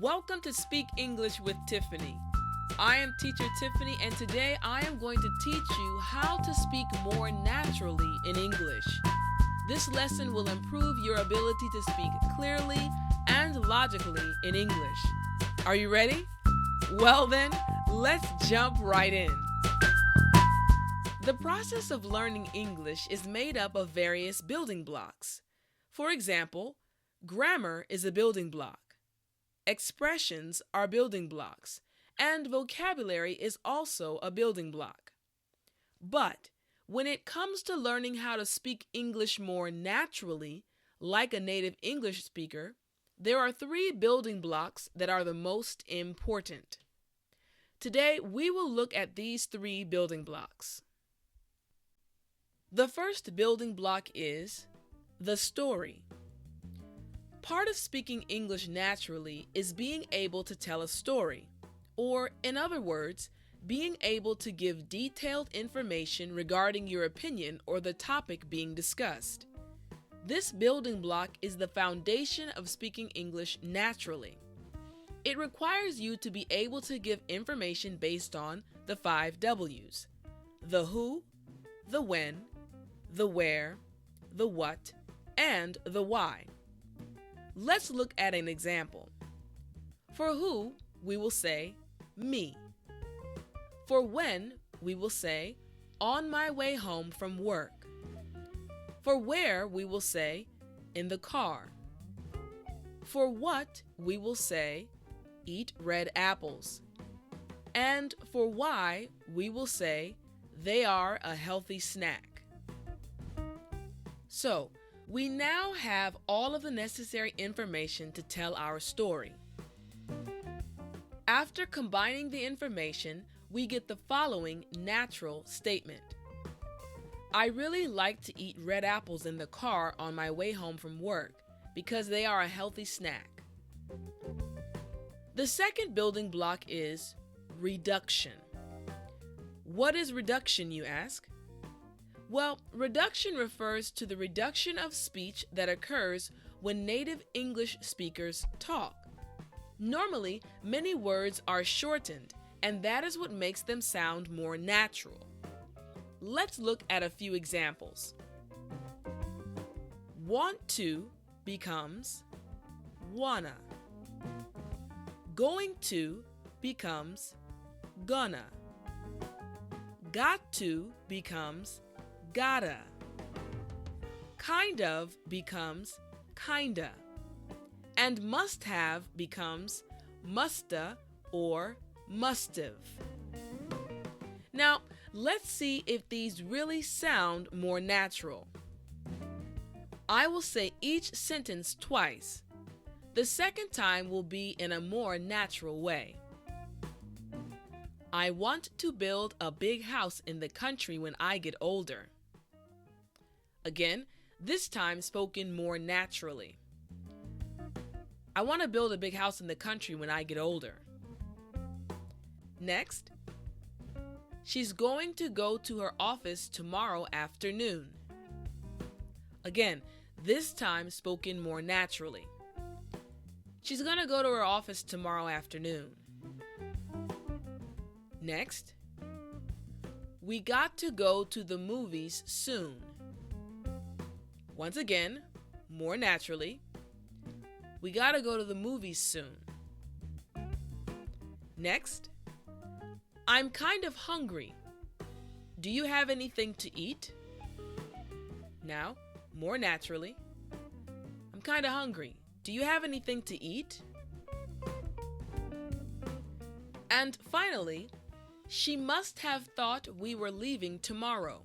Welcome to Speak English with Tiffani. I am teacher Tiffani, and today I am going to teach you how to speak more naturally in English. This lesson will improve your ability to speak clearly and logically in English. Are you ready? Well then, let's jump right in. The process of learning English is made up of various building blocks. For example, grammar is a building block. Expressions are building blocks, and vocabulary is also a building block. But when it comes to learning how to speak English more naturally, like a native English speaker, there are three building blocks that are the most important. Today, we will look at these three building blocks. The first building block is the story. Part of speaking English naturally is being able to tell a story, or in other words, being able to give detailed information regarding your opinion or the topic being discussed. This building block is the foundation of speaking English naturally. It requires you to be able to give information based on the 5 W's: the who, the when, the where, the what, and the why. Let's look at an example. For who, we will say me. For when, we will say on my way home from work. For where, we will say in the car. For what, we will say eat red apples. And for why, we will say they are a healthy snack. So, we now have all of the necessary information to tell our story. After combining the information, we get the following natural statement. I really like to eat red apples in the car on my way home from work because they are a healthy snack. The second building block is reduction. What is reduction, you ask? Well, reduction refers to the reduction of speech that occurs when native English speakers talk. Normally, many words are shortened, and that is what makes them sound more natural. Let's look at a few examples. Want to becomes wanna. Going to becomes gonna. Got to becomes gotta. Kind of becomes kinda. And must have becomes musta or must've. Now, let's see if these really sound more natural. I will say each sentence twice. The second time will be in a more natural way. I want to build a big house in the country when I get older. Again, this time spoken more naturally. I want to build a big house in the country when I get older. Next, she's going to go to her office tomorrow afternoon. Again, this time spoken more naturally. She's going to go to her office tomorrow afternoon. Next, we got to go to the movies soon. Once again, more naturally, we gotta go to the movies soon. Next, I'm kind of hungry. Do you have anything to eat? Now, more naturally, I'm kind of hungry. Do you have anything to eat? And finally, she must have thought we were leaving tomorrow.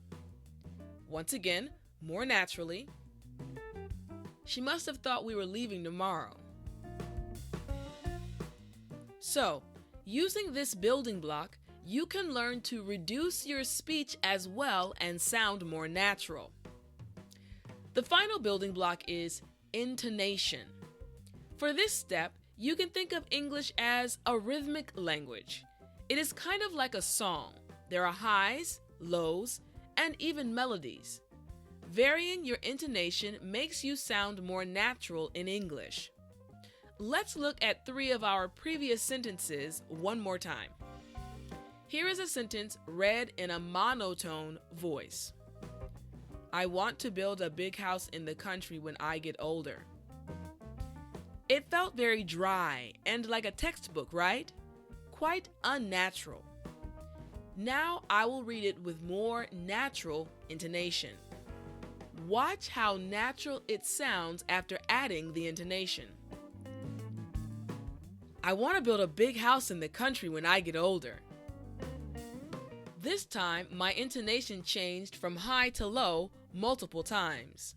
Once again, more naturally, she must have thought we were leaving tomorrow. So, using this building block, you can learn to reduce your speech as well and sound more natural. The final building block is intonation. For this step, you can think of English as a rhythmic language. It is kind of like a song. There are highs, lows, and even melodies. Varying your intonation makes you sound more natural in English. let's look at 3 of our previous sentences one more time. Here is a sentence read in a monotone voice. I want to build a big house in the country when I get older. It felt very dry and like a textbook, right? Quite unnatural. Now I will read it with more natural intonation. Watch how natural it sounds after adding the intonation. I want to build a big house in the country when I get older. This time, my intonation changed from high to low multiple times.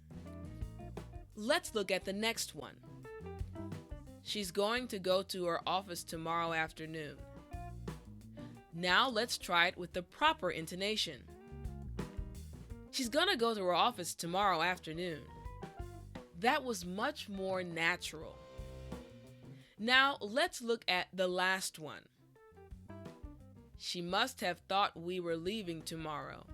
Let's look at the next one. She's going to go to her office tomorrow afternoon. Now let's try it with the proper intonation. She's gonna go to her office tomorrow afternoon. That was much more natural. Now let's look at the last one. She must have thought we were leaving tomorrow.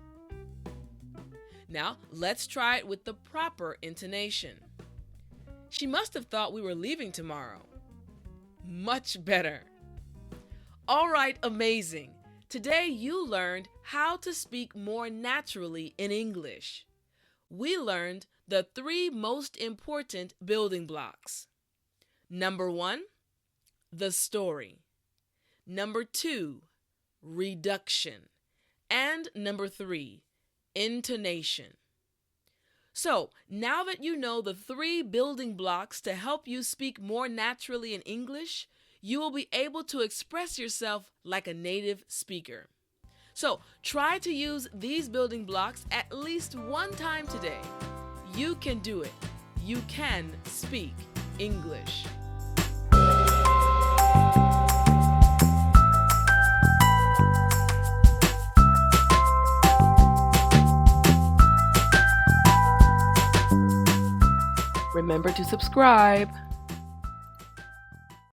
Now let's try it with the proper intonation. She must have thought we were leaving tomorrow. Much better. All right, amazing. Today you learned how to speak more naturally in English. We learned the 3 most important building blocks. Number 1, the story. Number 2, reduction. And number 3, intonation. So, now that you know the 3 building blocks to help you speak more naturally in English, you will be able to express yourself like a native speaker. So, try to use these building blocks at least one time today. You can do it. You can speak English. Remember to subscribe.